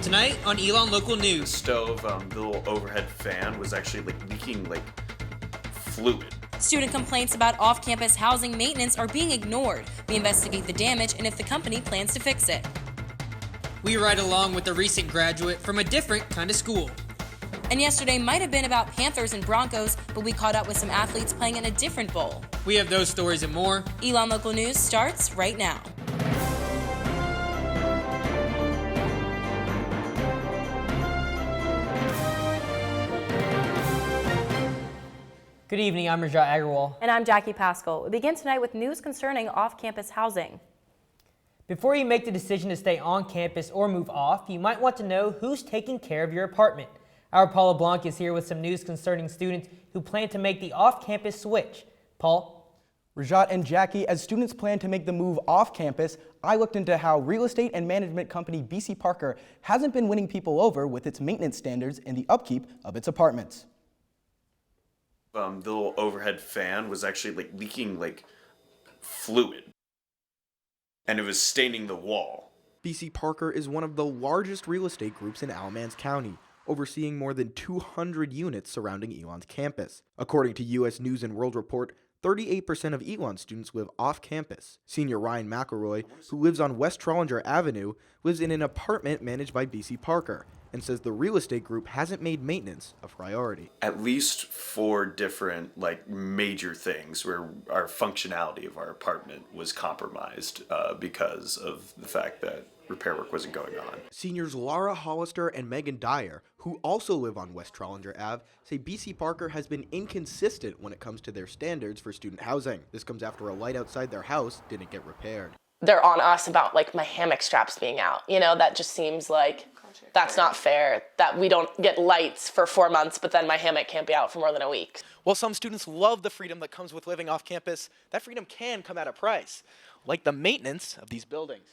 Tonight on Elon Local News. Stove, the little overhead fan was actually leaking fluid. Student complaints about off-campus housing maintenance are being ignored. We investigate the damage and if the company plans to fix it. We ride along with a recent graduate from a different kind of school. And yesterday might have been about Panthers and Broncos, but we caught up with some athletes playing in a different bowl. We have those stories and more. Elon Local News starts right now. Good evening, I'm Rajat Agarwal. And I'm Jackie Pascal. We begin tonight with news concerning off-campus housing. Before you make the decision to stay on campus or move off, you might want to know who's taking care of your apartment. Our Paula Blanc is here with some news concerning students who plan to make the off-campus switch. Paul? Rajat and Jackie, as students plan to make the move off campus, I looked into how real estate and management company BC Parker hasn't been winning people over with its maintenance standards and the upkeep of its apartments. The little overhead fan was actually leaking fluid, and it was staining the wall. BC Parker is one of the largest real estate groups in Alamance County, overseeing more than 200 units surrounding Elon's campus. According to U.S. News and World Report, 38% of Elon students live off campus. Senior Ryan McElroy, who lives on West Trollinger Avenue, lives in an apartment managed by BC Parker and says the real estate group hasn't made maintenance a priority. At least 4 different major things where our functionality of our apartment was compromised because of the fact that repair work wasn't going on. Seniors Laura Hollister and Megan Dyer, who also live on West Trollinger Ave, say BC Parker has been inconsistent when it comes to their standards for student housing. This comes after a light outside their house didn't get repaired. They're on us about my hammock straps being out. That just seems like that's not fair, that we don't get lights for 4 months, but then my hammock can't be out for more than a week. While some students love the freedom that comes with living off campus, that freedom can come at a price, like the maintenance of these buildings.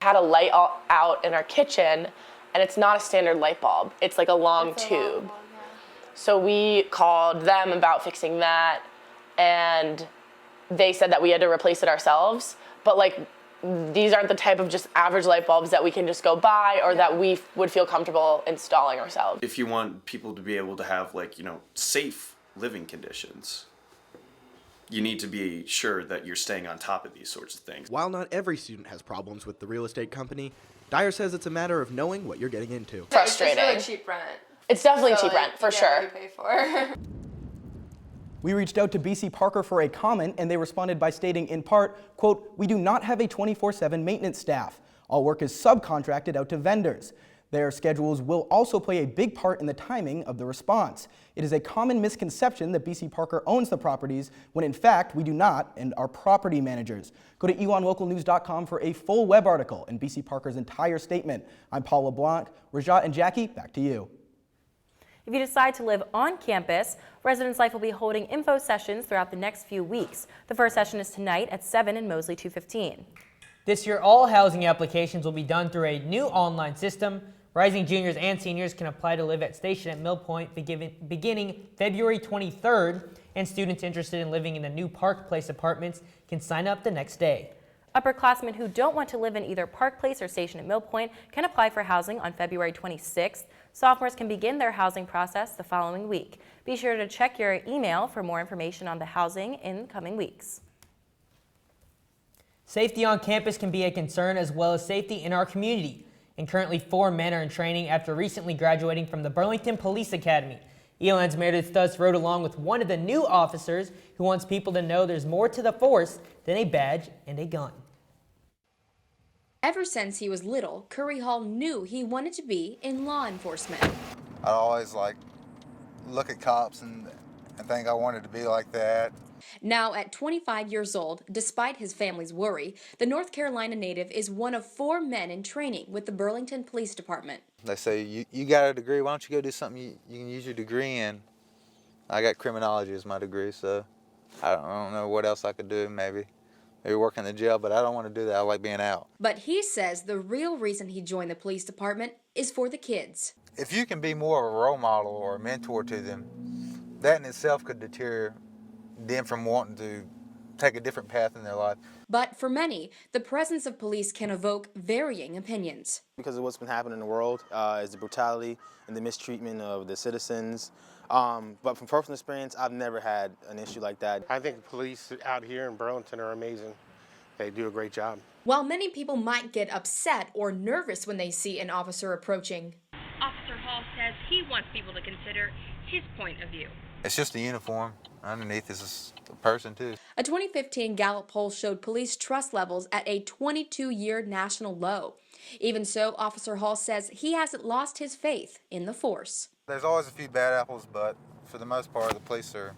Had a light out in our kitchen, and it's not a standard light bulb. It's a long tube. So we called them about fixing that, and they said that we had to replace it ourselves. But these aren't the type of just average light bulbs that we can just go buy or that we would feel comfortable installing ourselves. If you want people to be able to have safe living conditions, you need to be sure that you're staying on top of these sorts of things. While not every student has problems with the real estate company, Dyer says it's a matter of knowing what you're getting into. Frustrating. It's just really cheap rent. It's definitely cheap rent, for sure. You pay for. We reached out to BC Parker for a comment, and they responded by stating in part, quote, "We do not have a 24/7 maintenance staff. All work is subcontracted out to vendors. Their schedules will also play a big part in the timing of the response. It is a common misconception that BC Parker owns the properties, when in fact we do not and are property managers." Go to elonlocalnews.com for a full web article and BC Parker's entire statement. I'm Paul LeBlanc. Rajat and Jackie, back to you. If you decide to live on campus, Residence Life will be holding info sessions throughout the next few weeks. The first session is tonight at 7 in Mosley 215. This year, all housing applications will be done through a new online system. Rising juniors and seniors can apply to live at Station at Mill Point beginning February 23rd, and students interested in living in the new Park Place apartments can sign up the next day. Upperclassmen who don't want to live in either Park Place or Station at Mill Point can apply for housing on February 26th. Sophomores can begin their housing process the following week. Be sure to check your email for more information on the housing in coming weeks. Safety on campus can be a concern, as well as safety in our community. And currently 4 men are in training after recently graduating from the Burlington Police Academy. ELN's Meredith Stuss rode along with one of the new officers who wants people to know there's more to the force than a badge and a gun. Ever since he was little, Curry Hall knew he wanted to be in law enforcement. I always look at cops and think I wanted to be like that. Now at 25 years old, despite his family's worry, the North Carolina native is one of 4 men in training with the Burlington Police Department. They say, you got a degree, why don't you go do something you can use your degree in? I got criminology as my degree, so I don't know what else I could do, maybe work in the jail, but I don't want to do that. I like being out. But he says the real reason he joined the police department is for the kids. If you can be more of a role model or a mentor to them, that in itself could deter them from wanting to take a different path in their life. But for many, the presence of police can evoke varying opinions. Because of what's been happening in the world, is the brutality and the mistreatment of the citizens. But from personal experience, I've never had an issue like that. I think the police out here in Burlington are amazing. They do a great job. While many people might get upset or nervous when they see an officer approaching, Officer Hall says he wants people to consider his point of view. It's just a uniform. Underneath is a person, too. A 2015 Gallup poll showed police trust levels at a 22-year national low. Even so, Officer Hall says he hasn't lost his faith in the force. There's always a few bad apples, but for the most part, the police are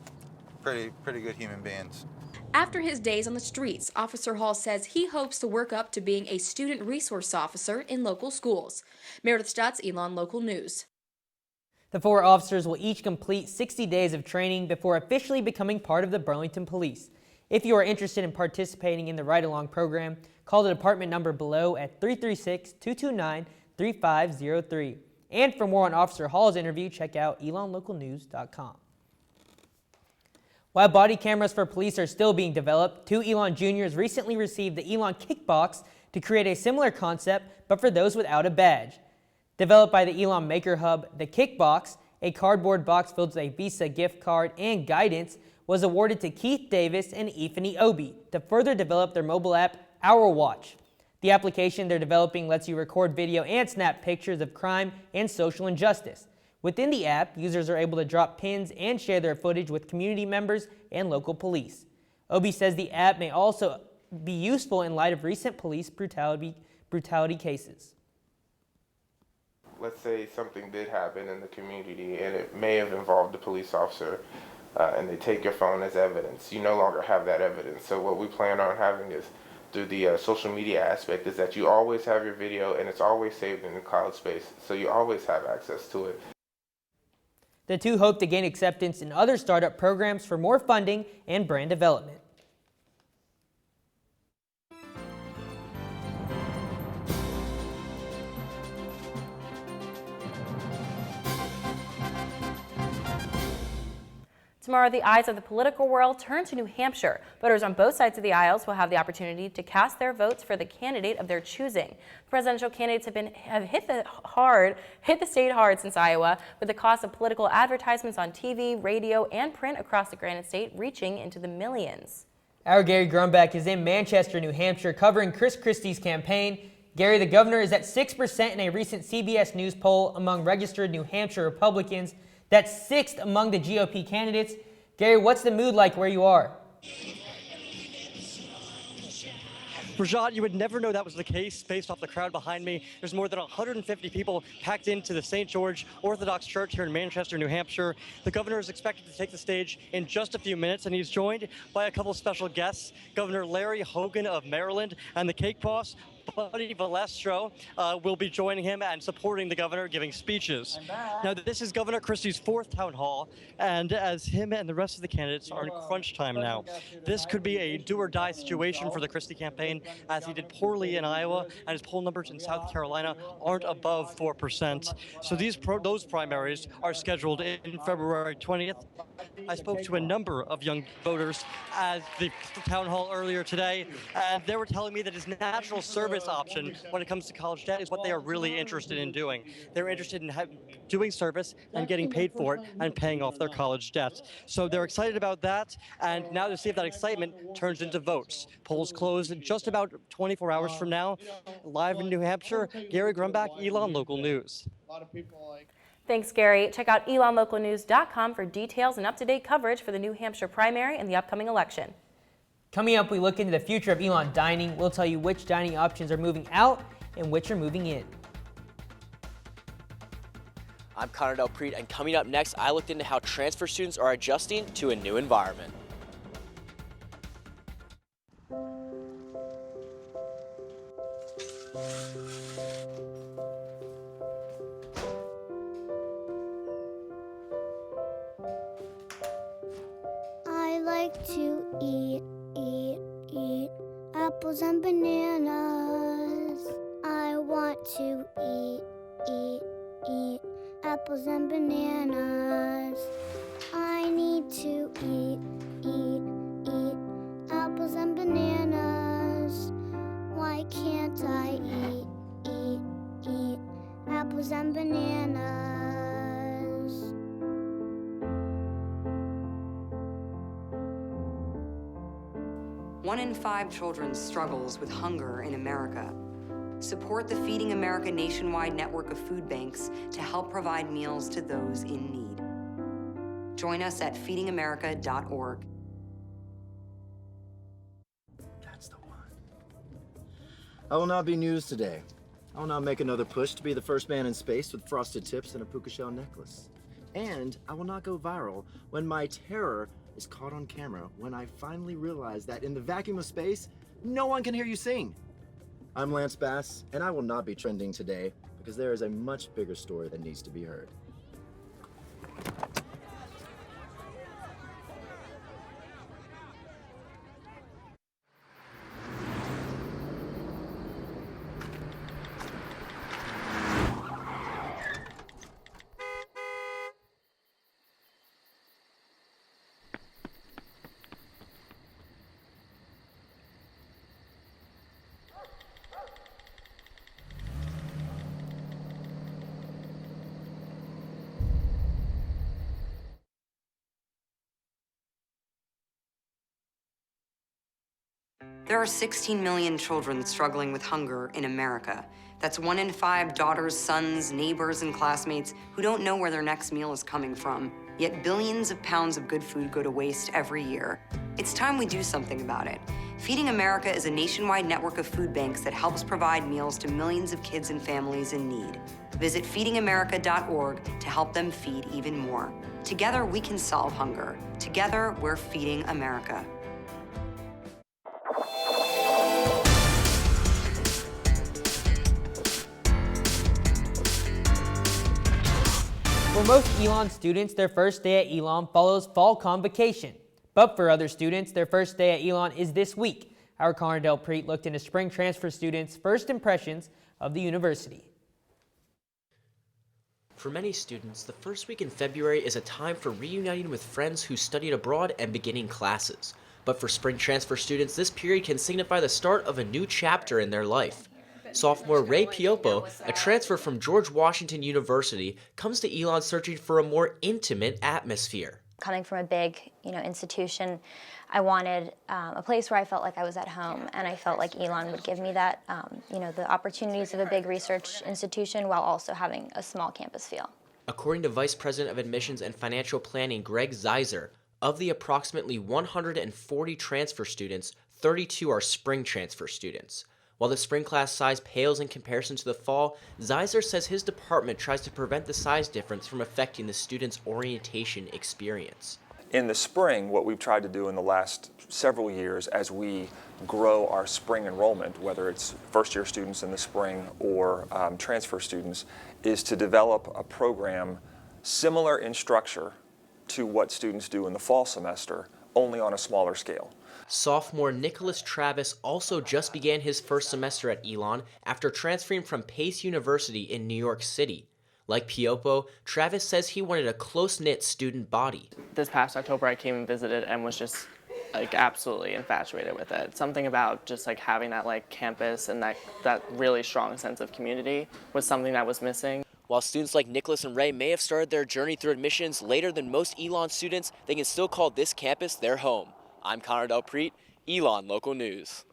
pretty good human beings. After his days on the streets, Officer Hall says he hopes to work up to being a student resource officer in local schools. Meredith Stutz, Elon Local News. The 4 officers will each complete 60 days of training before officially becoming part of the Burlington Police. If you are interested in participating in the ride-along program, call the department number below at 336-229-3503. And for more on Officer Hall's interview, check out elonlocalnews.com. While body cameras for police are still being developed, 2 Elon Juniors recently received the Elon Kickbox to create a similar concept, but for those without a badge. Developed by the Elon Maker Hub, the Kickbox, a cardboard box filled with a Visa gift card and guidance, was awarded to Keith Davis and Ifany Obi to further develop their mobile app, Our Watch. The application they're developing lets you record video and snap pictures of crime and social injustice. Within the app, users are able to drop pins and share their footage with community members and local police. Obi says the app may also be useful in light of recent police brutality cases. Let's say something did happen in the community and it may have involved a police officer and they take your phone as evidence. You no longer have that evidence. So what we plan on having is through the social media aspect is that you always have your video and it's always saved in the cloud space. So you always have access to it. The 2 hope to gain acceptance in other startup programs for more funding and brand development. Tomorrow, the eyes of the political world turn to New Hampshire. Voters on both sides of the aisles will have the opportunity to cast their votes for the candidate of their choosing. Presidential candidates have hit the state hard since Iowa, with the cost of political advertisements on TV, radio, and print across the Granite State reaching into the millions. Our Gary Grumback is in Manchester, New Hampshire, covering Chris Christie's campaign. Gary, the governor is at 6% in a recent CBS News poll among registered New Hampshire Republicans. That's 6th among the GOP candidates. Gary, what's the mood like where you are? Rajat, you would never know that was the case based off the crowd behind me. There's more than 150 people packed into the St. George Orthodox Church here in Manchester, New Hampshire. The governor is expected to take the stage in just a few minutes, and he's joined by a couple special guests. Governor Larry Hogan of Maryland and the cake boss, Buddy Valestro, will be joining him and supporting the governor, giving speeches. Now, this is Governor Christie's 4th town hall, and as him and the rest of the candidates are in crunch time now, this could be a do-or-die situation for the Christie campaign, as he did poorly in Iowa, and his poll numbers in South Carolina aren't above 4%. So those primaries are scheduled in February 20th. I spoke to a number of young voters at the town hall earlier today, and they were telling me that his national service option when it comes to college debt is what they are really interested in doing. They're interested in doing service and getting paid for it and paying off their college debt. So they're excited about that, and now to see if that excitement turns into votes. Polls close in just about 24 hours from now. Live in New Hampshire, Gary Grumback, Elon Local News. Thanks, Gary. Check out elonlocalnews.com for details and up-to-date coverage for the New Hampshire primary and the upcoming election. Coming up, we look into the future of Elon dining. We'll tell you which dining options are moving out and which are moving in. I'm Connor Delpreet, and coming up next, I looked into how transfer students are adjusting to a new environment. I like to eat apples and bananas. I want to eat apples and bananas. I need to eat apples and bananas. Why can't I eat apples and bananas? 1 in 5 children struggles with hunger in America. Support the Feeding America nationwide network of food banks to help provide meals to those in need. Join us at feedingamerica.org. That's the one. I will not be news today. I will not make another push to be the first man in space with frosted tips and a puka shell necklace. And I will not go viral when my terror is caught on camera when I finally realize that in the vacuum of space, no one can hear you sing. I'm Lance Bass, and I will not be trending today because there is a much bigger story that needs to be heard. There are 16 million children struggling with hunger in America. That's 1 in 5 daughters, sons, neighbors, and classmates who don't know where their next meal is coming from. Yet billions of pounds of good food go to waste every year. It's time we do something about it. Feeding America is a nationwide network of food banks that helps provide meals to millions of kids and families in need. Visit feedingamerica.org to help them feed even more. Together, we can solve hunger. Together, we're feeding America. For most Elon students, their first day at Elon follows fall convocation. But for other students, their first day at Elon is this week. Our Connor Del Preet looked into spring transfer students' first impressions of the university. For many students, the first week in February is a time for reuniting with friends who studied abroad and beginning classes. But for spring transfer students, this period can signify the start of a new chapter in their life. Sophomore Ray Piopo, a transfer from George Washington University, comes to Elon searching for a more intimate atmosphere. Coming from a big, institution, I wanted a place where I felt like I was at home, and I felt like Elon would give me that, the opportunities of a big research institution while also having a small campus feel. According to Vice President of Admissions and Financial Planning Greg Zeiser, of the approximately 140 transfer students, 32 are spring transfer students. While the spring class size pales in comparison to the fall, Zeiser says his department tries to prevent the size difference from affecting the students' orientation experience. In the spring, what we've tried to do in the last several years as we grow our spring enrollment, whether it's first-year students in the spring or transfer students, is to develop a program similar in structure to what students do in the fall semester, only on a smaller scale. Sophomore Nicholas Travis also just began his first semester at Elon after transferring from Pace University in New York City. Like Piopo, Travis says he wanted a close-knit student body. This past October, I came and visited and was just absolutely infatuated with it. Something about just having that campus and that really strong sense of community was something that was missing. While students like Nicholas and Ray may have started their journey through admissions later than most Elon students, they can still call this campus their home. I'm Connor Del Preet, Elon Local News.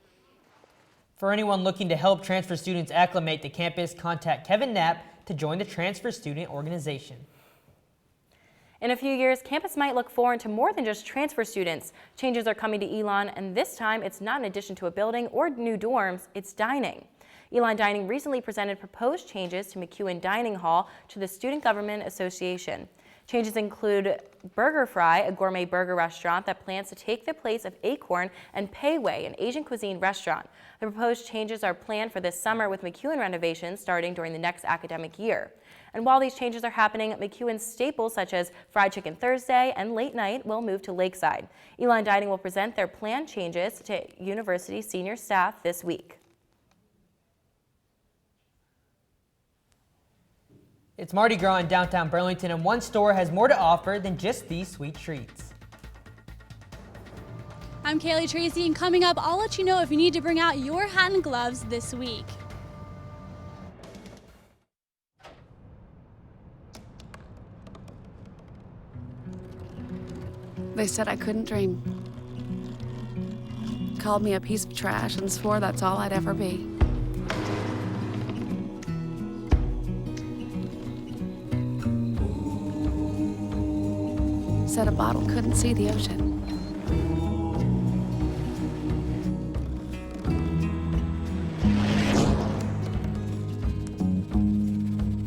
For anyone looking to help transfer students acclimate to campus, contact Kevin Knapp to join the Transfer Student Organization. In a few years, campus might look forward to more than just transfer students. Changes are coming to Elon, and this time it's not in addition to a building or new dorms, it's dining. Elon Dining recently presented proposed changes to McEwen Dining Hall to the Student Government Association. Changes include Burger Fry, a gourmet burger restaurant that plans to take the place of Acorn, and Pei Wei, an Asian cuisine restaurant. The proposed changes are planned for this summer, with McEwen renovations starting during the next academic year. And while these changes are happening, McEwen's staples such as Fried Chicken Thursday and Late Night will move to Lakeside. Elon Dining will present their planned changes to university senior staff this week. It's Mardi Gras in downtown Burlington, and one store has more to offer than just these sweet treats. I'm Kaylee Tracy, and coming up, I'll let you know if you need to bring out your hat and gloves this week. They said I couldn't dream. Called me a piece of trash and swore that's all I'd ever be. Said a bottle couldn't see the ocean.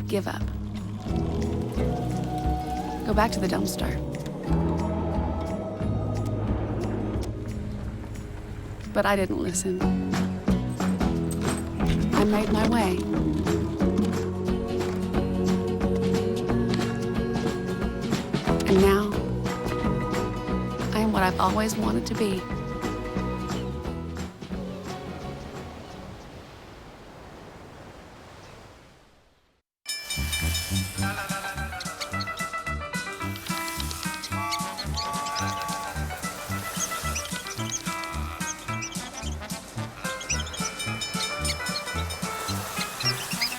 Give up. Go back to the dumpster. But I didn't listen. I made my way. And now, I am what I've always wanted to be.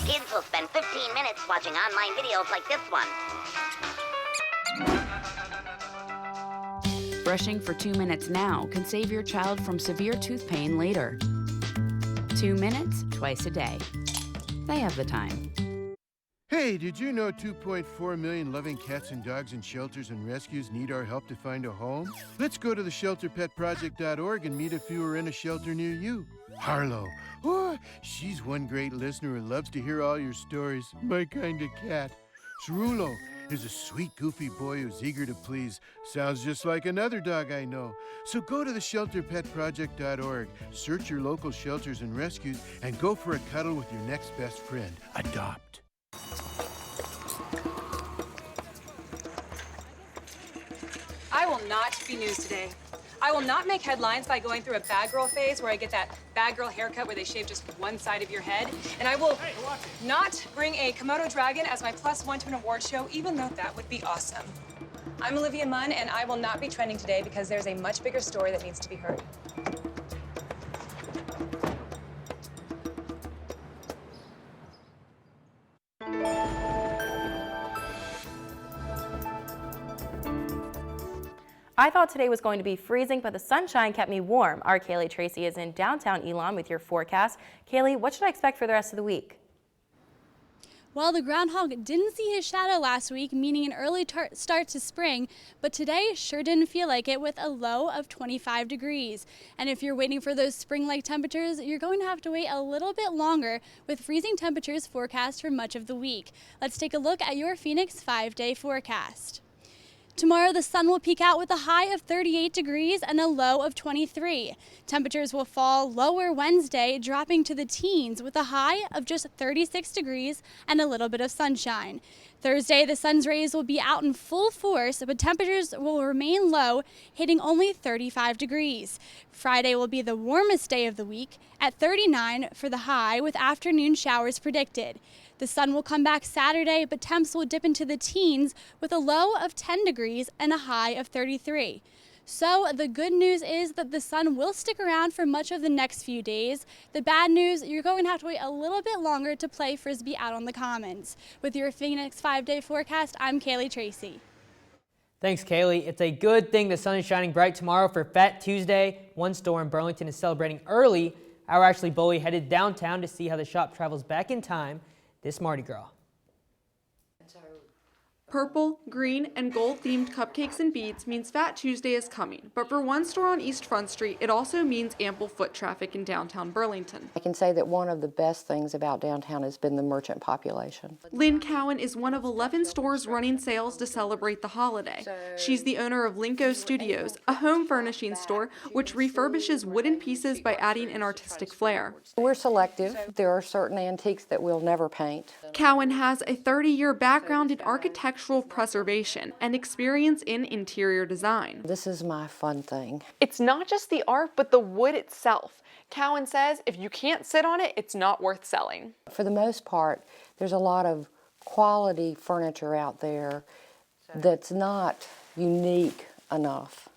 Kids will spend 15 minutes watching online videos like this one. Brushing for 2 minutes now can save your child from severe tooth pain later. 2 minutes twice a day. They have the time. Hey, did you know 2.4 million loving cats and dogs in shelters and rescues need our help to find a home? Let's go to the shelterpetproject.org and meet if you are in a shelter near you. Harlow, oh, she's one great listener who loves to hear all your stories. My kind of cat. Cerulo is a sweet, goofy boy who's eager to please. Sounds just like another dog I know. So go to the shelterpetproject.org, search your local shelters and rescues, and go for a cuddle with your next best friend. Adopt. I will not be news today. I will not make headlines by going through a bad girl phase where I get that bad girl haircut where they shave just one side of your head. And I will not bring a Komodo dragon as my +1 to an award show, even though that would be awesome. I'm Olivia Munn, and I will not be trending today because there's a much bigger story that needs to be heard. I thought today was going to be freezing, but the sunshine kept me warm. Our Kaylee Tracy is in downtown Elon with your forecast. Kaylee, what should I expect for the rest of the week? Well, the groundhog didn't see his shadow last week, meaning an early start to spring, but today sure didn't feel like it with a low of 25 degrees. And if you're waiting for those spring-like temperatures, you're going to have to wait a little bit longer with freezing temperatures forecast for much of the week. Let's take a look at your Phoenix 5-day forecast. Tomorrow, the sun will peak out with a high of 38 degrees and a low of 23. Temperatures will fall lower Wednesday, dropping to the teens with a high of just 36 degrees and a little bit of sunshine. Thursday, the sun's rays will be out in full force, but temperatures will remain low, hitting only 35 degrees. Friday will be the warmest day of the week at 39 for the high, with afternoon showers predicted. The sun will come back Saturday, but temps will dip into the teens with a low of 10 degrees and a high of 33. So the good news is that the sun will stick around for much of the next few days. The bad news, you're going to have to wait a little bit longer to play Frisbee out on the Commons. With your Phoenix 5-day forecast, I'm Kaylee Tracy. Thanks, Kaylee. It's a good thing the sun is shining bright tomorrow for Fat Tuesday. One store in Burlington is celebrating early. Our Ashley Boley headed downtown to see how the shop travels back in time this Mardi Gras. Purple, green, and gold-themed cupcakes and beads means Fat Tuesday is coming, but for one store on East Front Street, it also means ample foot traffic in downtown Burlington. I can say that one of the best things about downtown has been the merchant population. Lynn Cowan is one of 11 stores running sales to celebrate the holiday. She's the owner of Linko Studios, a home furnishing store which refurbishes wooden pieces by adding an artistic flair. We're selective. There are certain antiques that we'll never paint. Cowan has a 30-year background in architectural preservation and experience in interior design. This is my fun thing. It's not just the art, but the wood itself. Cowan says if you can't sit on it, it's not worth selling. For the most part, there's a lot of quality furniture out there that's not unique enough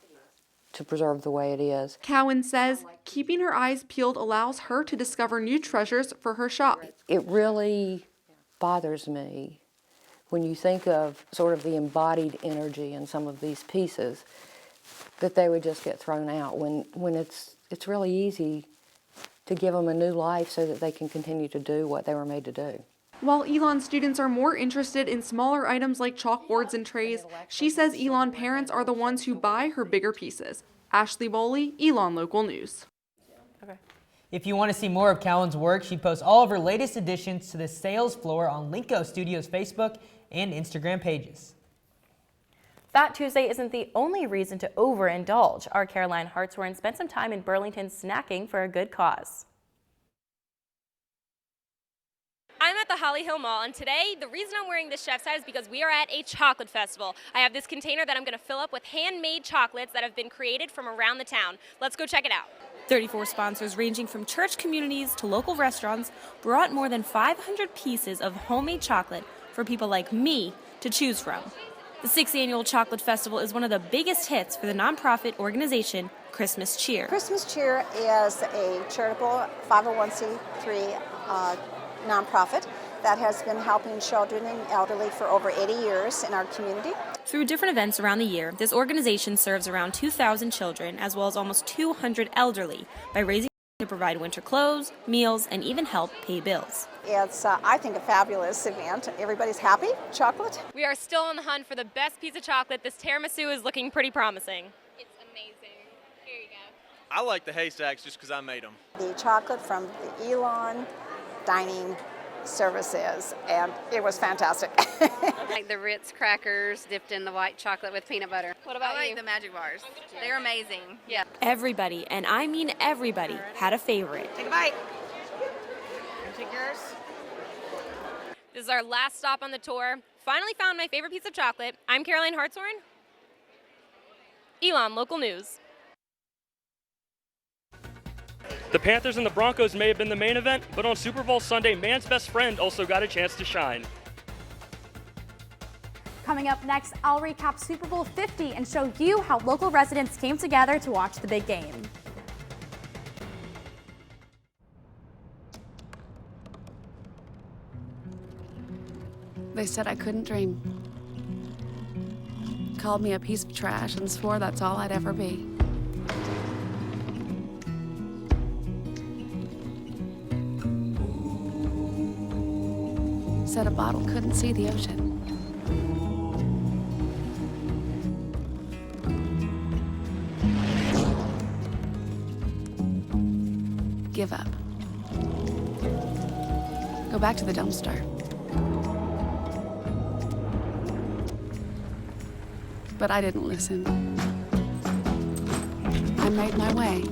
to preserve the way it is. Cowan says keeping her eyes peeled allows her to discover new treasures for her shop. It really bothers me when you think of sort of the embodied energy in some of these pieces, that they would just get thrown out when it's really easy to give them a new life so that they can continue to do what they were made to do. While Elon students are more interested in smaller items like chalkboards and trays, she says Elon parents are the ones who buy her bigger pieces. Ashley Boley, Elon Local News. If you want to see more of Cowan's work, she posts all of her latest additions to the sales floor on Linko Studios' Facebook and Instagram pages. Fat Tuesday isn't the only reason to overindulge. Our Caroline Hartshorn spent some time in Burlington snacking for a good cause. I'm at the Holly Hill Mall, and today the reason I'm wearing this chef's hat is because we are at a chocolate festival. I have this container that I'm going to fill up with handmade chocolates that have been created from around the town. Let's go check it out. 34 sponsors ranging from church communities to local restaurants brought more than 500 pieces of homemade chocolate for people like me to choose from. The 6th annual Chocolate Festival is one of the biggest hits for the nonprofit organization Christmas Cheer. Christmas Cheer is a charitable 501c3 nonprofit that has been helping children and elderly for over 80 years in our community. Through different events around the year, this organization serves around 2,000 children as well as almost 200 elderly by raising to provide winter clothes, meals, and even help pay bills. It's, I think, a fabulous event. Everybody's happy. Chocolate. We are still on the hunt for the best piece of chocolate. This tiramisu is looking pretty promising. It's amazing. Here you go. I like the haystacks just because I made them. The chocolate from the Elon dining services, and it was fantastic. Like the Ritz crackers dipped in the white chocolate with peanut butter. What about I you? like the magic bars. They're amazing. Yeah. Everybody, and I mean everybody, had a favorite. Take a bite. Take yours. This is our last stop on the tour. Finally found my favorite piece of chocolate. I'm Caroline Hartshorn. Elon Local News. The Panthers and the Broncos may have been the main event, but on Super Bowl Sunday, man's best friend also got a chance to shine. Coming up next, I'll recap Super Bowl 50 and show you how local residents came together to watch the big game. They said I couldn't dream. Called me a piece of trash and swore that's all I'd ever be. Said a bottle couldn't see the ocean. Give up. Go back to the dumpster. But I didn't listen. I made my way.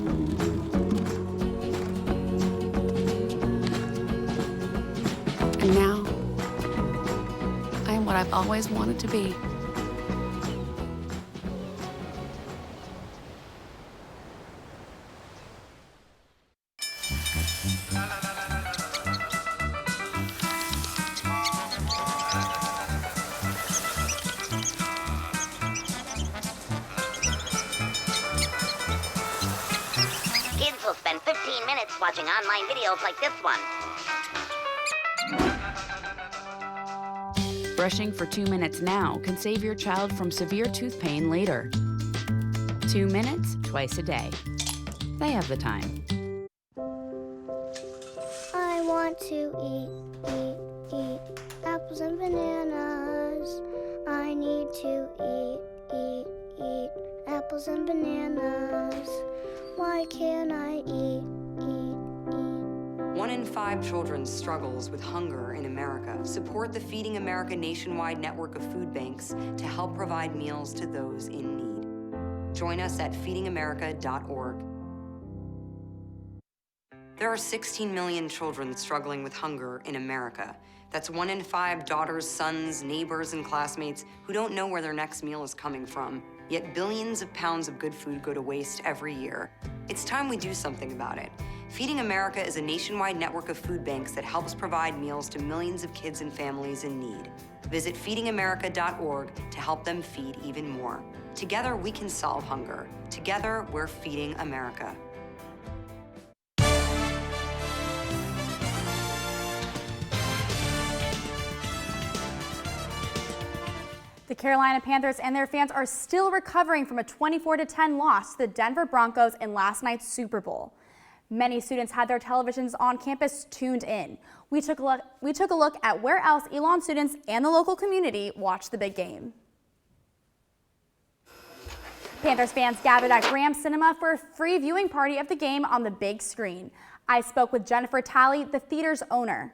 And now, I am what I've always wanted to be. Kids will spend 15 minutes watching online videos like this one. Brushing for 2 minutes now can save your child from severe tooth pain later. 2 minutes, twice a day. They have the time. I want to eat apples and bananas. I need to eat apples and bananas. Why can't I eat? 1 in 5 children struggles with hunger in America. Support the Feeding America nationwide network of food banks to help provide meals to those in need. Join us at feedingamerica.org. There are 16 million children struggling with hunger in America. That's 1 in 5 daughters, sons, neighbors, and classmates who don't know where their next meal is coming from. Yet billions of pounds of good food go to waste every year. It's time we do something about it. Feeding America is a nationwide network of food banks that helps provide meals to millions of kids and families in need. Visit feedingamerica.org to help them feed even more. Together, we can solve hunger. Together, we're feeding America. The Carolina Panthers and their fans are still recovering from a 24-10 loss to the Denver Broncos in last night's Super Bowl. Many students had their televisions on campus tuned in. We took a look at where else Elon students and the local community watched the big game. Panthers fans gathered at Graham Cinema for a free viewing party of the game on the big screen. I spoke with Jennifer Talley, the theater's owner.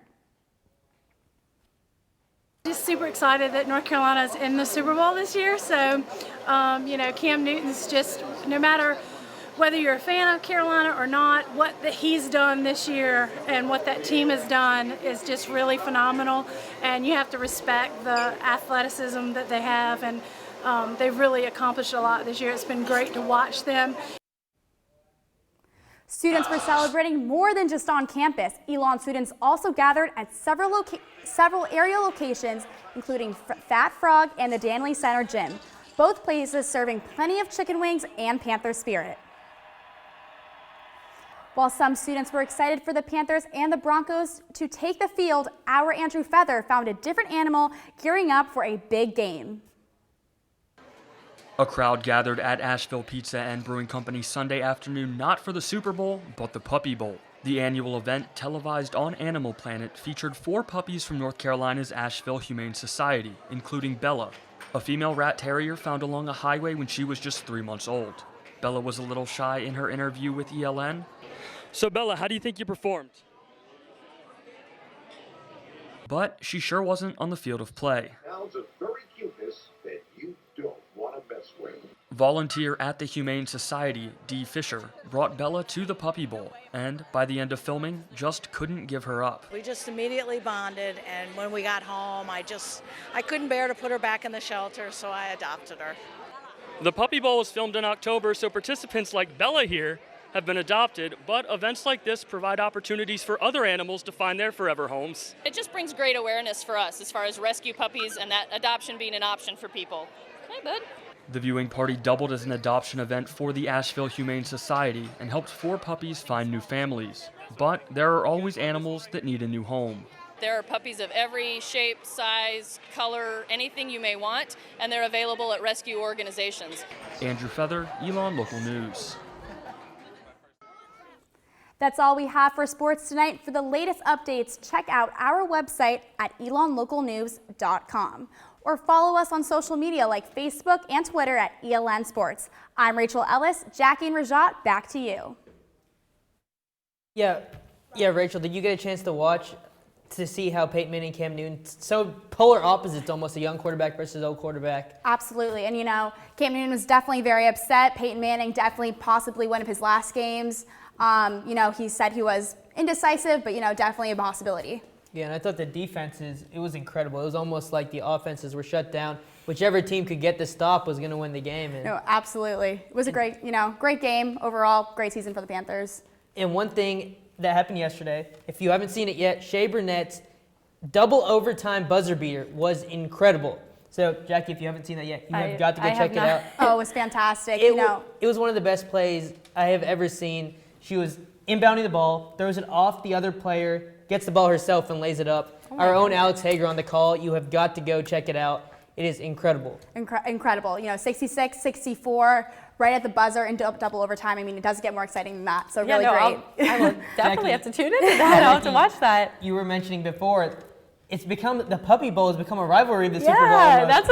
Just super excited that North Carolina's in the Super Bowl this year. So, Cam Newton's just, no matter whether you're a fan of Carolina or not, what he's done this year and what that team has done is just really phenomenal. And you have to respect the athleticism that they have. And they've really accomplished a lot this year. It's been great to watch them. Students were celebrating more than just on campus. Elon students also gathered at several area locations, including Fat Frog and the Danley Center Gym, both places serving plenty of chicken wings and Panther spirit. While some students were excited for the Panthers and the Broncos to take the field, our Andrew Feather found a different animal gearing up for a big game. A crowd gathered at Asheville Pizza and Brewing Company Sunday afternoon not for the Super Bowl, but the Puppy Bowl. The annual event, televised on Animal Planet, featured 4 puppies from North Carolina's Asheville Humane Society, including Bella, a female rat terrier found along a highway when she was just 3 months old. Bella was a little shy in her interview with ELN. So Bella, how do you think you performed? But she sure wasn't on the field of play. Sounds of furry cuteness that you don't want to mess with. Volunteer at the Humane Society, Dee Fisher, brought Bella to the Puppy Bowl, and by the end of filming, just couldn't give her up. We just immediately bonded, and when we got home, I couldn't bear to put her back in the shelter, so I adopted her. The Puppy Bowl was filmed in October, so participants like Bella here have been adopted, but events like this provide opportunities for other animals to find their forever homes. It just brings great awareness for us as far as rescue puppies and that adoption being an option for people. Hey, bud. The viewing party doubled as an adoption event for the Asheville Humane Society and helped 4 puppies find new families. But there are always animals that need a new home. There are puppies of every shape, size, color, anything you may want, and they're available at rescue organizations. Andrew Feather, Elon Local News. That's all we have for sports tonight. For the latest updates, check out our website at elonlocalnews.com or follow us on social media like Facebook and Twitter at ELN Sports. I'm Rachel Ellis. Jackie and Rajat, back to you. Yeah, Rachel, did you get a chance to watch to see how Peyton Manning and Cam Newton, so polar opposites almost, a young quarterback versus old quarterback? Absolutely, and Cam Newton was definitely very upset. Peyton Manning definitely possibly one of his last games. He said he was indecisive, but, definitely a possibility. Yeah, and I thought the defenses, it was incredible. It was almost like the offenses were shut down. Whichever team could get the stop was going to win the game. No, absolutely. It was a great game overall, great season for the Panthers. And one thing that happened yesterday, if you haven't seen it yet, Shea Burnett's double overtime buzzer beater was incredible. So, Jackie, if you haven't seen that yet, you have got to go check it out. Oh, it was fantastic. It was one of the best plays I have ever seen. She was inbounding the ball, throws it off the other player, gets the ball herself and lays it up. Our own Alex Hager on the call. You have got to go check it out. It is incredible. Incredible. 66-64, right at the buzzer in double overtime. I mean, it doesn't get more exciting than that. So really great. I will definitely have to tune into that. I'll have to watch that. You were mentioning before, the Puppy Bowl has become a rivalry of the Super Bowl. Yeah, that's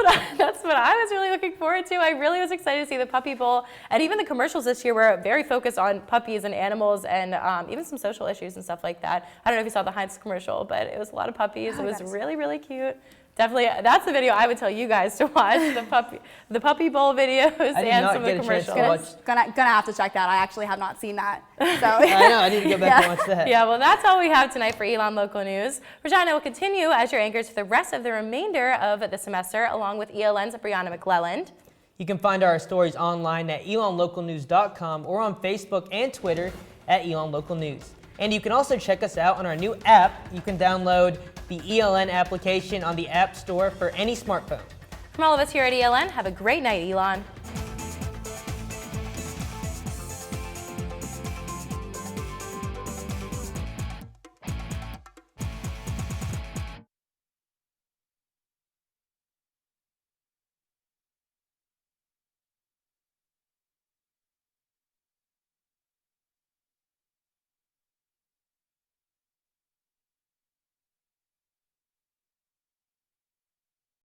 what I was really looking forward to. I really was excited to see the Puppy Bowl, and even the commercials this year were very focused on puppies and animals, and even some social issues and stuff like that. I don't know if you saw the Heinz commercial, but it was a lot of puppies. It was really, really cute. Definitely, that's the video I would tell you guys to watch, the Puppy Bowl videos and some of the commercials. Gonna have to check that. I actually have not seen that. So. I know, I need to go back and watch that. Yeah, well, that's all we have tonight for Elon Local News. Regina will continue as your anchors for the rest of the remainder of the semester, along with ELN's Brianna McClelland. You can find our stories online at elonlocalnews.com or on Facebook and Twitter at Elon Local News. And you can also check us out on our new app. You can download the ELN application on the App Store for any smartphone. From all of us here at ELN, have a great night, Elon.